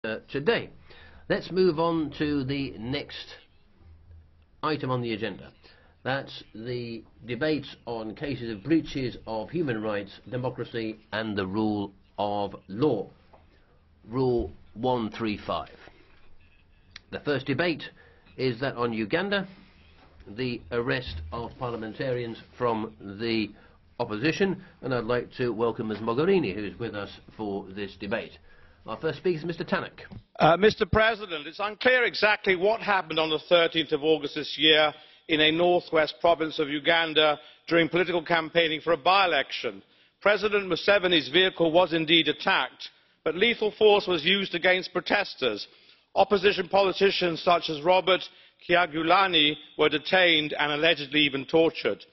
today. Let's move on to the next item on the agenda. That's the debates on cases of breaches of human rights, democracy and the rule of law. Rule 135. The first debate is that on Uganda, the arrest of parliamentarians from the opposition, and I'd like to welcome Ms Mogherini, who is with us for this debate. Our first speaker is Mr Tannock. Mr President, it's unclear exactly what happened on the 13th of August this year in a northwest province of Uganda during political campaigning for a by-election. President Museveni's vehicle was indeed attacked, but lethal force was used against protesters. Opposition politicians such as Robert Kyagulanyi were detained and allegedly even tortured.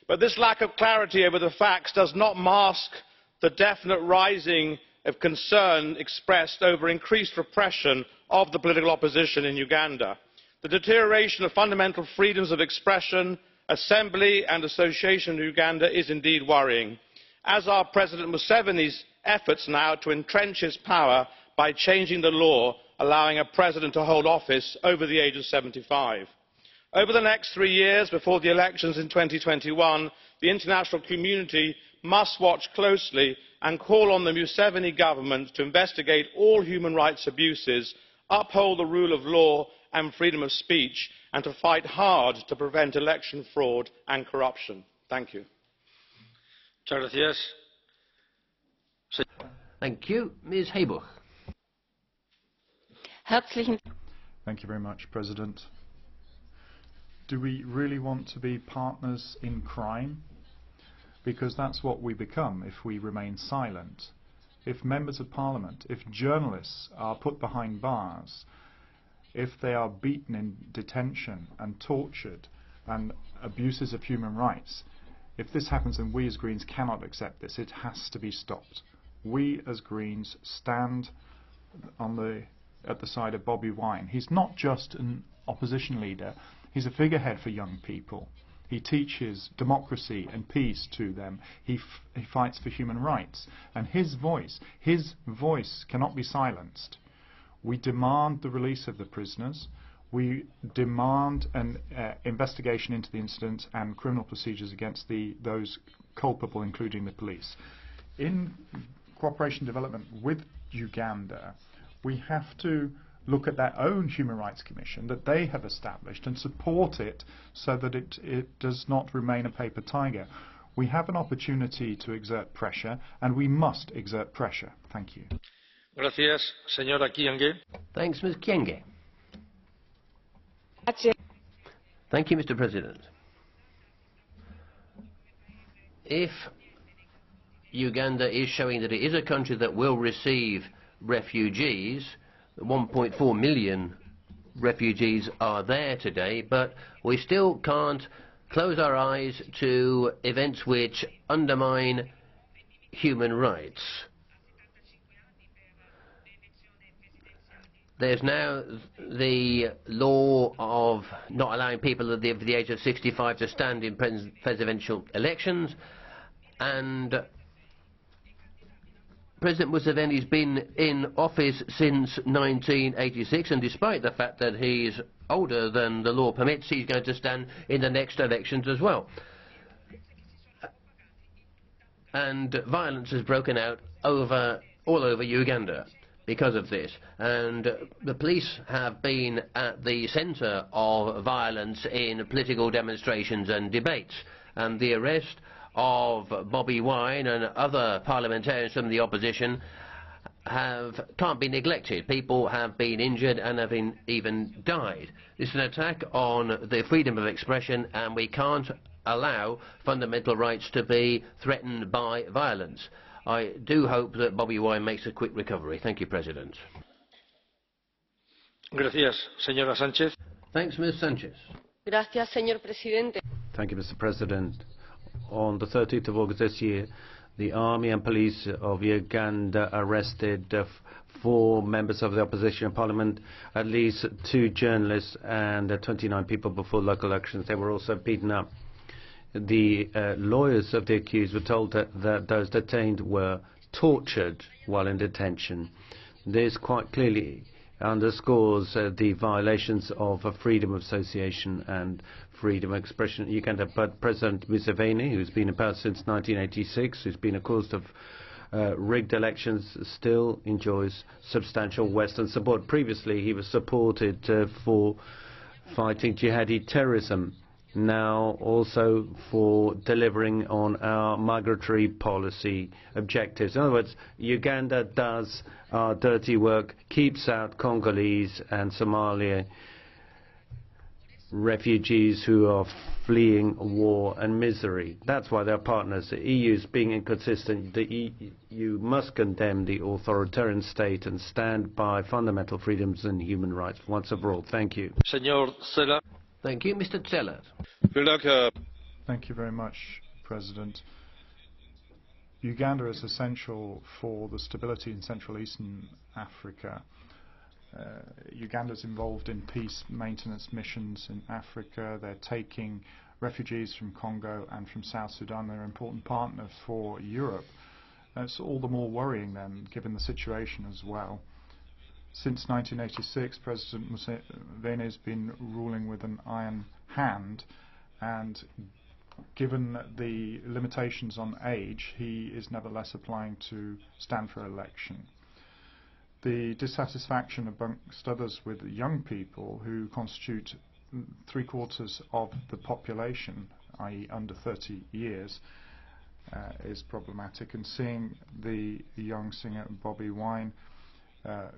But this lack of clarity over the facts does not mask the definite rising of concern expressed over increased repression of the political opposition in Uganda. The deterioration of fundamental freedoms of expression, assembly and association in Uganda is indeed worrying, as are President Museveni's efforts now to entrench his power by changing the law allowing a president to hold office over the age of 75. Over the next 3 years, before the elections in 2021, the international community must watch closely and call on the Museveni government to investigate all human rights abuses, uphold the rule of law and freedom of speech, and to fight hard to prevent election fraud and corruption. Thank you. Thank you. Ms Heybuch. Thank you very much, President. Do we really want to be partners in crime? Because that's what we become if we remain silent. If members of parliament, if journalists are put behind bars, if they are beaten in detention and tortured and abuses of human rights, if this happens, then we as Greens cannot accept this. It has to be stopped. We as Greens stand at the side of Bobi Wine. He's not just an opposition leader, he's a figurehead for young people. He teaches democracy and peace to them. He fights for human rights. And his voice cannot be silenced. We demand the release of the prisoners. We demand an investigation into the incident and criminal procedures against those culpable, including the police. In cooperation development with Uganda, we have to look at their own Human Rights Commission that they have established and support it so that it does not remain a paper tiger. We have an opportunity to exert pressure, and we must exert pressure. Thank you. Gracias, señora Kienge. Thanks, Ms Kienge. Thank you, Mr President. If Uganda is showing that it is a country that will receive refugees, 1.4 million refugees are there today, but we still can't close our eyes to events which undermine human rights. There's now the law of not allowing people over the age of 65 to stand in presidential elections, and President Museveni's been in office since 1986, and despite the fact that he's older than the law permits, he's going to stand in the next elections as well. And violence has broken out all over Uganda because of this. And the police have been at the centre of violence in political demonstrations and debates. And the arrest of Bobi Wine and other parliamentarians from the opposition can't be neglected. People have been injured and have even died. This is an attack on the freedom of expression, and we can't allow fundamental rights to be threatened by violence. I do hope that Bobi Wine makes a quick recovery. Thank you, President. Gracias, señora Sánchez. Thanks, Ms Sanchez. Gracias, señor presidente. Thank you, Mr. President. On the 13th of August this year, the army and police of Uganda arrested 4 members of the opposition parliament, at least 2 journalists and 29 people before local elections. They were also beaten up. The lawyers of the accused were told that those detained were tortured while in detention. This quite clearly underscores the violations of freedom of association and freedom of expression in Uganda. But President Museveni, who's been in power since 1986, who's been accused of rigged elections, still enjoys substantial Western support. Previously, he was supported for fighting jihadi terrorism, now also for delivering on our migratory policy objectives. In other words, Uganda does our dirty work, keeps out Congolese and Somalia refugees who are fleeing war and misery. That's why they're partners. The EU is being inconsistent. The EU must condemn the authoritarian state and stand by fundamental freedoms and human rights once and for all. Thank you. Señor Zeller. Thank you, Mr. Zeller. Thank you very much, President. Uganda is essential for the stability in Central Eastern Africa. Uganda is involved in peace maintenance missions in Africa. They're taking refugees from Congo and from South Sudan. They're an important partner for Europe. It's all the more worrying then, given the situation as well. Since 1986, President Museveni has been ruling with an iron hand, and given the limitations on age, he is nevertheless applying to stand for election. The dissatisfaction amongst others with young people, who constitute 3/4 of the population, i.e. under 30 years, is problematic. And seeing the young singer Bobi Wine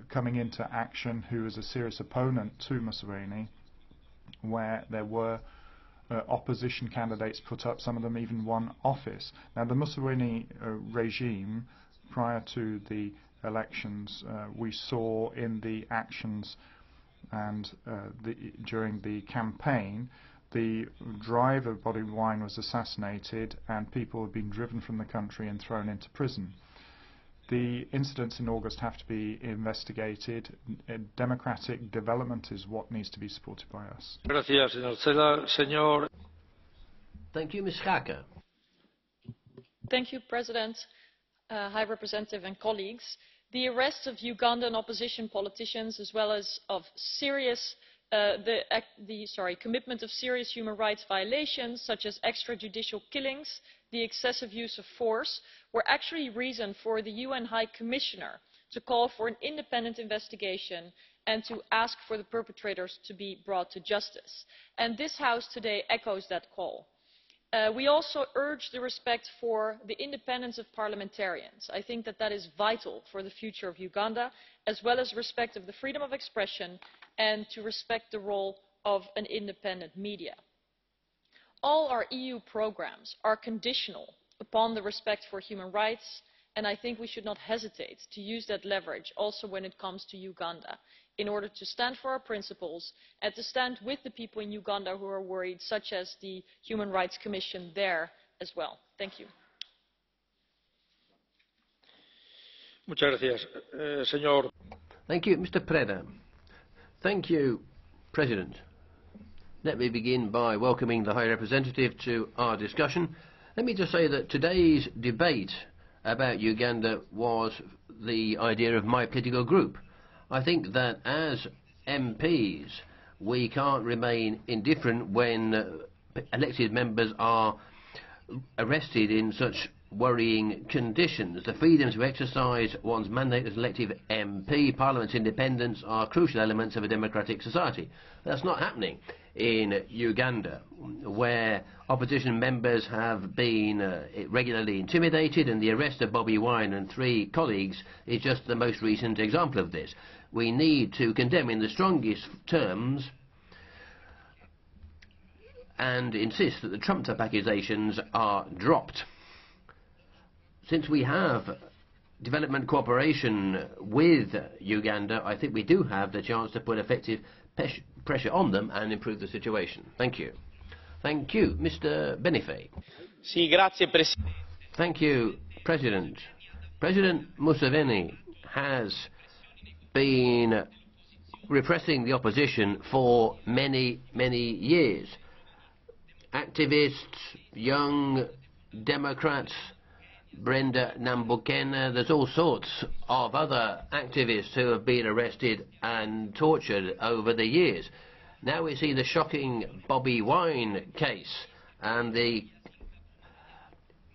coming into action, who is a serious opponent to Museveni, where there were opposition candidates put up, some of them even won office. Now, the Museveni regime, prior to the elections, we saw in the actions and during the campaign, the driver of Bobi Wine was assassinated and people have been driven from the country and thrown into prison. The incidents in August have to be investigated. Democratic development is what needs to be supported by us. Gracias, señor Zeller. Señor. Thank you, Ms. Zaake. Thank you, President, High Representative and colleagues. The arrest of Ugandan opposition politicians, as well as of commitment of serious human rights violations, such as extrajudicial killings, the excessive use of force, were actually reason for the UN High Commissioner to call for an independent investigation and to ask for the perpetrators to be brought to justice. And this House today echoes that call. We also urge the respect for the independence of parliamentarians. I think that is vital for the future of Uganda, as well as respect of the freedom of expression and to respect the role of an independent media. All our EU programmes are conditional upon the respect for human rights, and I think we should not hesitate to use that leverage also when it comes to Uganda, in order to stand for our principles and to stand with the people in Uganda who are worried, such as the Human Rights Commission there as well. Thank you. Muchas gracias, señor. Thank you, Mr. Preda. Thank you, President. Let me begin by welcoming the High Representative to our discussion. Let me just say that today's debate about Uganda was the idea of my political group. I think that as MPs, we can't remain indifferent when elected members are arrested in such worrying conditions. The freedom to exercise one's mandate as elected MP, Parliament's independence are crucial elements of a democratic society. That's not happening in Uganda, where opposition members have been regularly intimidated, and the arrest of Bobi Wine and 3 colleagues is just the most recent example of this. We need to condemn in the strongest terms and insist that the trumped-up accusations are dropped. Since we have development cooperation with Uganda, I think we do have the chance to put effective pressure on them and improve the situation. Thank you. Thank you, Mr. Benifei. Sì, grazie, Presidente. Thank you, President. President Museveni has been repressing the opposition for many, many years. Activists, young Democrats, Brenda Nambukena. There's all sorts of other activists who have been arrested and tortured over the years. Now we see the shocking Bobi Wine case and the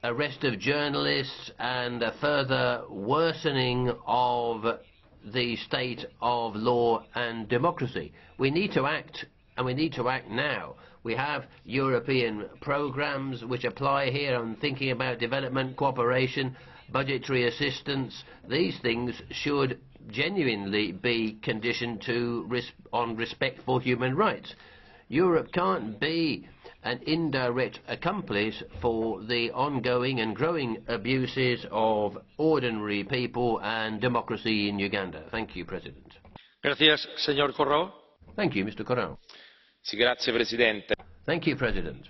arrest of journalists and a further worsening of the state of law and democracy. We need to act, and we need to act now. We have European programmes which apply here. I'm thinking about development cooperation, budgetary assistance. These things should genuinely be conditioned on respect for human rights. Europe can't be an indirect accomplice for the ongoing and growing abuses of ordinary people and democracy in Uganda. Thank you, President. Gracias, señor Corrao. Thank you, Mr. Corrao. Sì, grazie Presidente. Thank you, President.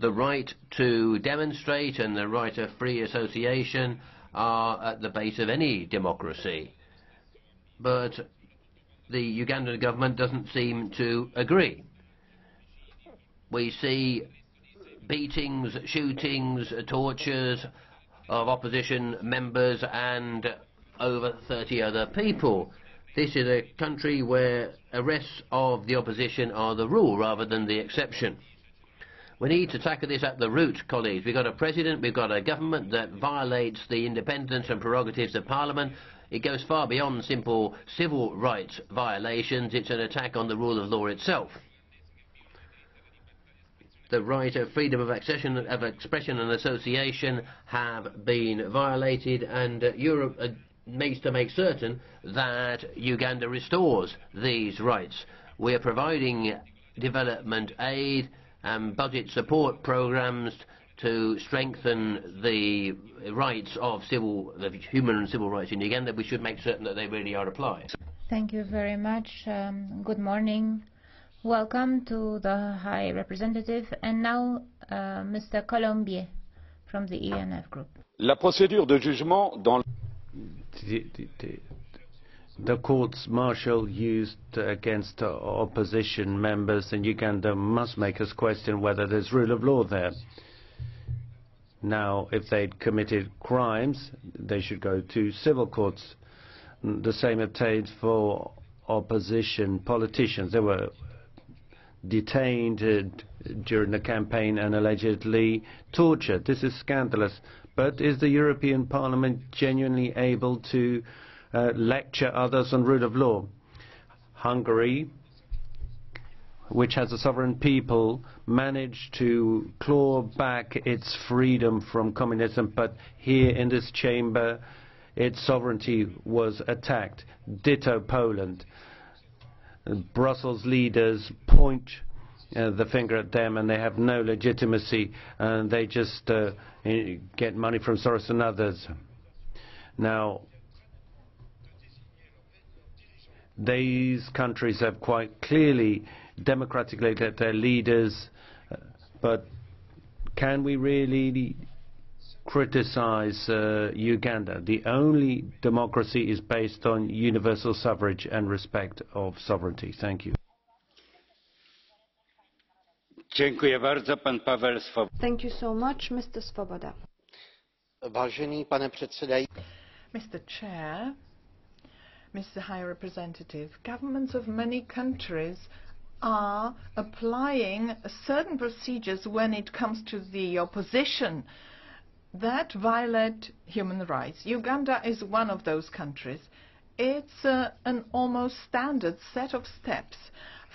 The right to demonstrate and the right of free association are at the base of any democracy. But the Ugandan government doesn't seem to agree. We see beatings, shootings, tortures of opposition members and over 30 other people. This is a country where arrests of the opposition are the rule rather than the exception. We need to tackle this at the root, colleagues. We've got a president, we've got a government that violates the independence and prerogatives of Parliament. It goes far beyond simple civil rights violations. It's an attack on the rule of law itself. The right of freedom of expression and association have been violated, and Europe needs to make certain that Uganda restores these rights. We are providing development aid and budget support programmes to strengthen the rights of human and civil rights in Uganda. We should make certain that they really are applied. Thank you very much. Good morning. Welcome to the High Representative. And now, Mr. Colombier from the ENF Group. La procédure de jugement dans the courts martial used against opposition members in Uganda must make us question whether there's rule of law there. Now, if they'd committed crimes, they should go to civil courts. The same obtained for opposition politicians. They were detained during the campaign and allegedly tortured. This is scandalous. But is the European Parliament genuinely able to lecture others on rule of law? Hungary, which has a sovereign people, managed to claw back its freedom from communism, but here in this chamber its sovereignty was attacked. Ditto Poland. Brussels leaders point the finger at them, and they have no legitimacy, and they just get money from Soros and others. Now, these countries have quite clearly democratically elected their leaders, but can we really criticize Uganda? The only democracy is based on universal suffrage and respect of sovereignty. Thank you. Thank you so much, Mr. Svoboda. Vážený pane předsedající. Mr. Chair, Mr. High Representative, governments of many countries are applying certain procedures when it comes to the opposition that violate human rights. Uganda is one of those countries. It's an almost standard set of steps.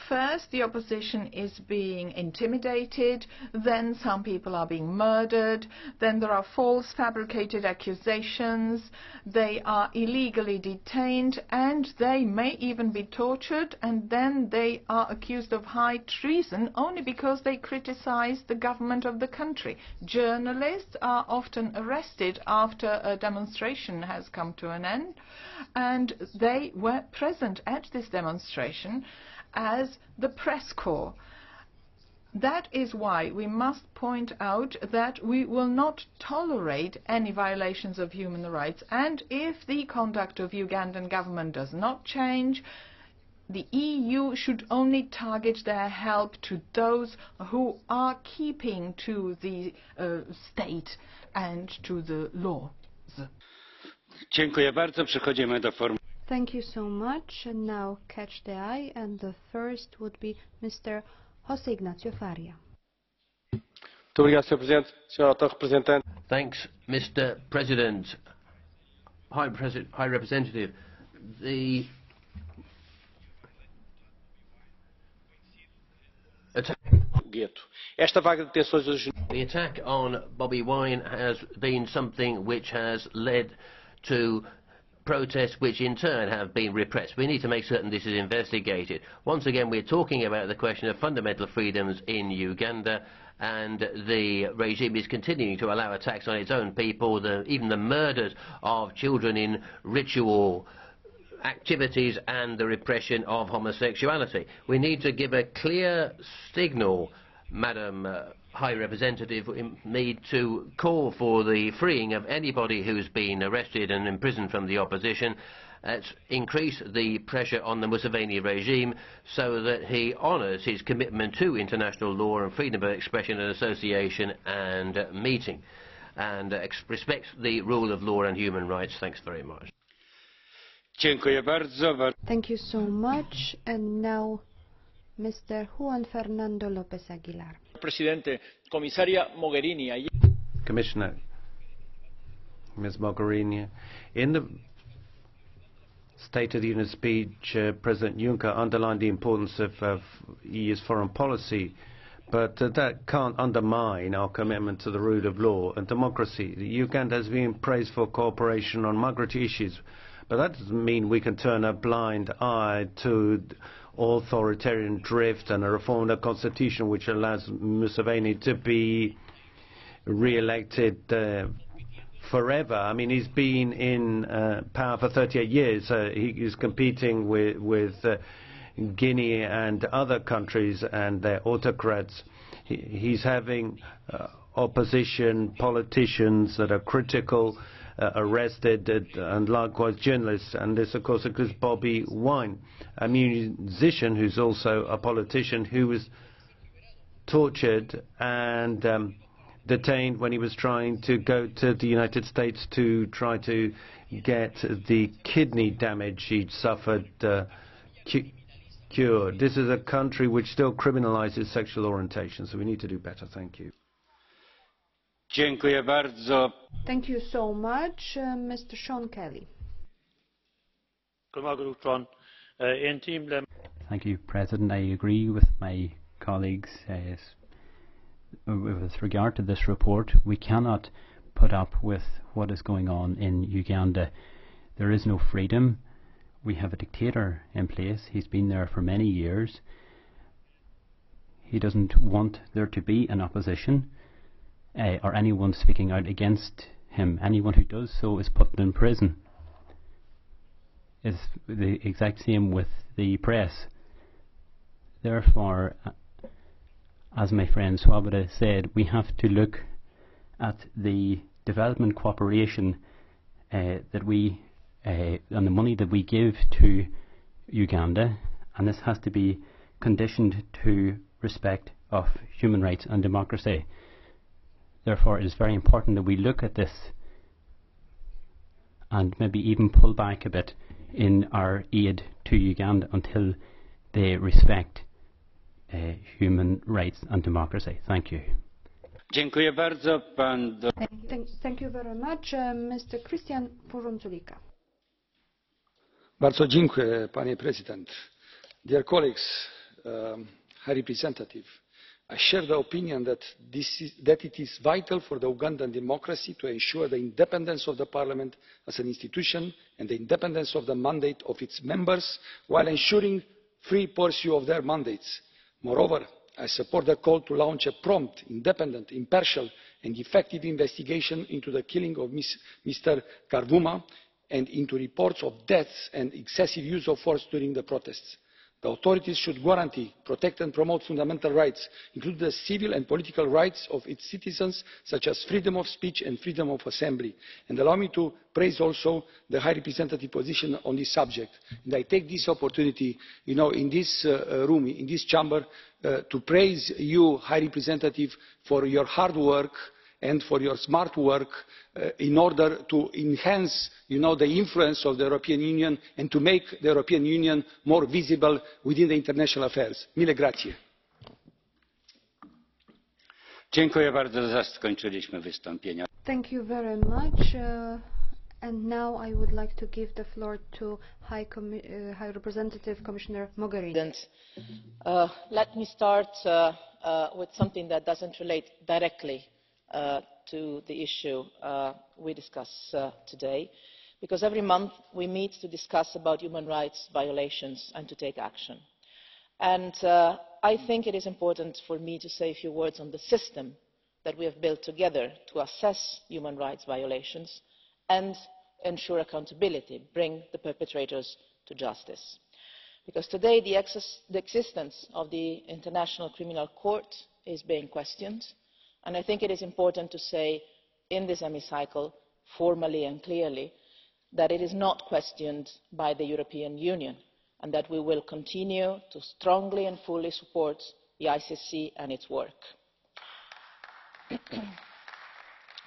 First, the opposition is being intimidated, then some people are being murdered, then there are false fabricated accusations, they are illegally detained, and they may even be tortured, and then they are accused of high treason only because they criticize the government of the country. Journalists are often arrested after a demonstration has come to an end, and they were present at this demonstration as the press corps. That is why we must point out that we will not tolerate any violations of human rights, and if the conduct of Ugandan government does not change, the EU should only target their help to those who are keeping to the state and to the law. Thank you so much. And now catch the eye, and the first would be Mr. José Ignacio Faria. Thanks, Mr. President. High Representative, the attack on Bobi Wine has been something which has led to protests which in turn have been repressed. We need to make certain this is investigated. Once again, we're talking about the question of fundamental freedoms in Uganda, and the regime is continuing to allow attacks on its own people, even the murders of children in ritual activities and the repression of homosexuality. We need to give a clear signal, Madam High Representative. We need to call for the freeing of anybody who's been arrested and imprisoned from the opposition. Let's increase the pressure on the Museveni regime so that he honours his commitment to international law and freedom of expression and association and meeting, and respects the rule of law and human rights. Thanks very much. Thank you so much. And now Mr. Juan Fernando López Aguilar. Presidente, Comisaria Mogherini. Commissioner, Ms. Mogherini, in the State of the Union speech, President Juncker underlined the importance of EU's foreign policy, but that can't undermine our commitment to the rule of law and democracy. Uganda has been praised for cooperation on migratory issues, but that doesn't mean we can turn a blind eye to authoritarian drift and a reformed constitution which allows Museveni to be re-elected forever. I mean, he's been in power for 38 years. He is competing with Guinea and other countries and their autocrats. He's having opposition politicians that are critical arrested, and likewise journalists. And this, of course, includes Bobi Wine, a musician who's also a politician, who was tortured and detained when he was trying to go to the United States to try to get the kidney damage he'd suffered cured. This is a country which still criminalizes sexual orientation, so we need to do better. Thank you. Thank you so much. Mr. Sean Kelly. Thank you, President. I agree with my colleagues. With regard to this report, we cannot put up with what is going on in Uganda. There is no freedom. We have a dictator in place. He's been there for many years. He doesn't want there to be an opposition or anyone speaking out against him. Anyone who does so is put in prison. It's the exact same with the press. Therefore, as my friend Swabada said, we have to look at the development cooperation that we and the money that we give to Uganda, and this has to be conditioned to respect of human rights and democracy. Therefore, it is very important that we look at this and maybe even pull back a bit in our aid to Uganda until they respect human rights and democracy. Thank you. Thank you very much. Mr. Christian Porunzulika. Bardzo dziękuję, Panie President. Dear colleagues, High Representative, I share the opinion that it is vital for the Ugandan democracy to ensure the independence of the parliament as an institution and the independence of the mandate of its members, while ensuring free pursuit of their mandates. Moreover, I support the call to launch a prompt, independent, impartial and effective investigation into the killing of Mr. Karvuma and into reports of deaths and excessive use of force during the protests. The authorities should guarantee, protect and promote fundamental rights, including the civil and political rights of its citizens, such as freedom of speech and freedom of assembly. And allow me to praise also the High Representative position on this subject. And I take this opportunity, in this room, in this chamber, to praise you, High Representative, for your hard work and for your smart work in order to enhance the influence of the European Union and to make the European Union more visible within the international affairs. Mille grazie. Dziękuję bardzo, skończyliśmy wystąpienia. Thank you very much. And now I would like to give the floor to High Representative Commissioner Mogherini. Let me start with something that doesn't relate directly to the issue we discuss today, because every month we meet to discuss about human rights violations and to take action. And I think it is important for me to say a few words on the system that we have built together to assess human rights violations and ensure accountability, bring the perpetrators to justice. Because today the existence of the International Criminal Court is being questioned, and I think it is important to say in this hemicycle, formally and clearly, that it is not questioned by the European Union and that we will continue to strongly and fully support the ICC and its work.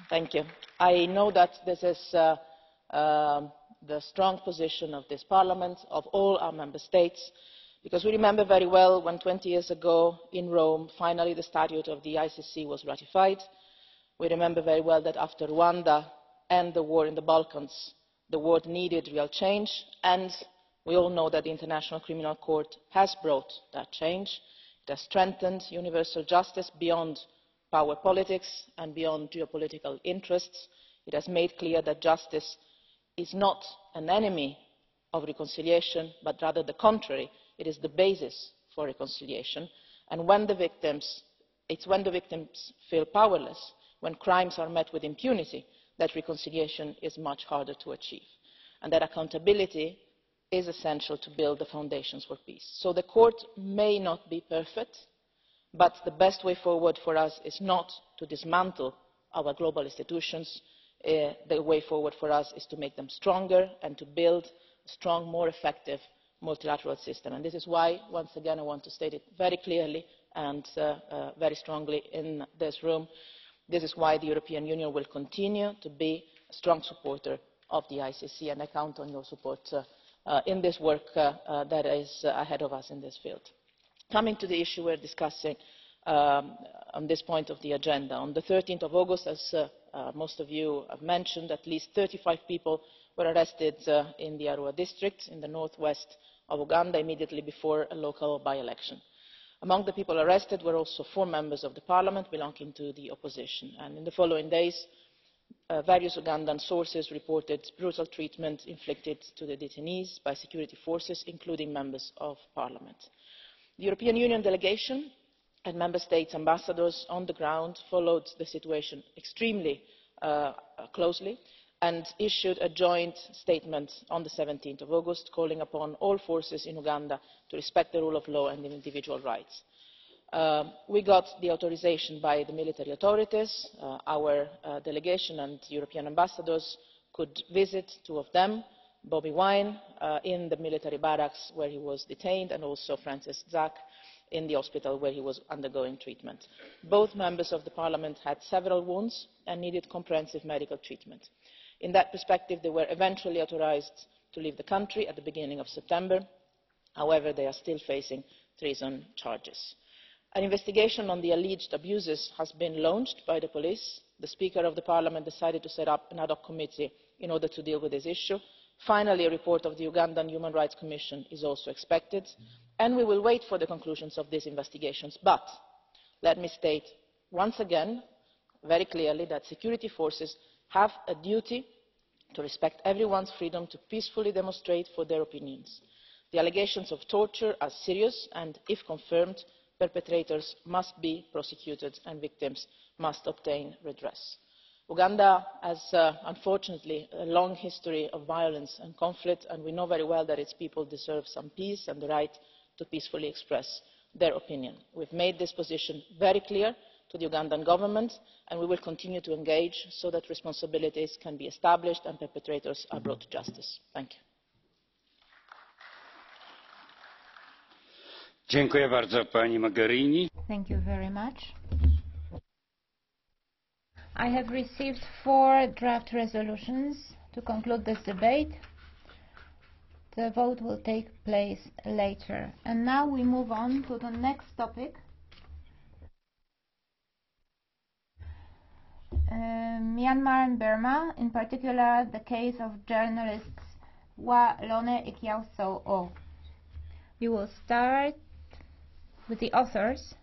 Thank you. I know that this is the strong position of this Parliament, of all our Member States, because we remember very well when 20 years ago in Rome finally the statute of the ICC was ratified. We remember very well that after Rwanda and the war in the Balkans, the world needed real change, and we all know that the International Criminal Court has brought that change. It has strengthened universal justice beyond power politics and beyond geopolitical interests. It has made clear that justice is not an enemy of reconciliation, but rather the contrary. It is the basis for reconciliation, and when the victims feel powerless, when crimes are met with impunity, that reconciliation is much harder to achieve, and that accountability is essential to build the foundations for peace. So the court may not be perfect, but the best way forward for us is not to dismantle our global institutions. The way forward for us is to make them stronger and to build a strong, more effective multilateral system. And this is why, once again, I want to state it very clearly and very strongly in this room, this is why the European Union will continue to be a strong supporter of the ICC, and I count on your support in this work that is ahead of us in this field. Coming to the issue we are discussing on this point of the agenda, on the 13th of August, as most of you have mentioned, at least 35 people were arrested in the Arua district in the northwest of Uganda immediately before a local by-election. Among the people arrested were also 4 members of the parliament belonging to the opposition, and in the following days various Ugandan sources reported brutal treatment inflicted to the detainees by security forces, including members of parliament. The European Union delegation and Member States ambassadors on the ground followed the situation extremely closely and issued a joint statement on the 17th of August calling upon all forces in Uganda to respect the rule of law and individual rights. We got the authorisation by the military authorities. Our delegation and European ambassadors could visit 2 of them, Bobi Wine in the military barracks where he was detained, and also Francis Zaake in the hospital where he was undergoing treatment. Both members of the parliament had several wounds and needed comprehensive medical treatment. In that perspective, they were eventually authorised to leave the country at the beginning of September. However, they are still facing treason charges. An investigation on the alleged abuses has been launched by the police. The Speaker of the Parliament decided to set up an ad hoc committee in order to deal with this issue. Finally, a report of the Ugandan Human Rights Commission is also expected, and we will wait for the conclusions of these investigations. But let me state once again very clearly that security forces have a duty to respect everyone's freedom to peacefully demonstrate for their opinions. The allegations of torture are serious and, if confirmed, perpetrators must be prosecuted and victims must obtain redress. Uganda has unfortunately a long history of violence and conflict, and we know very well that its people deserve some peace and the right to peacefully express their opinion. We have made this position very clear to the Ugandan government and we will continue to engage so that responsibilities can be established and perpetrators are brought to justice. Thank you. Dziękuję bardzo pani Mogherini. Thank you very much. I have received 4 draft resolutions to conclude this debate. The vote will take place later. And now we move on to the next topic. Myanmar and Burma, in particular the case of journalists Wa Lone Ikiao So O. We will start with the authors.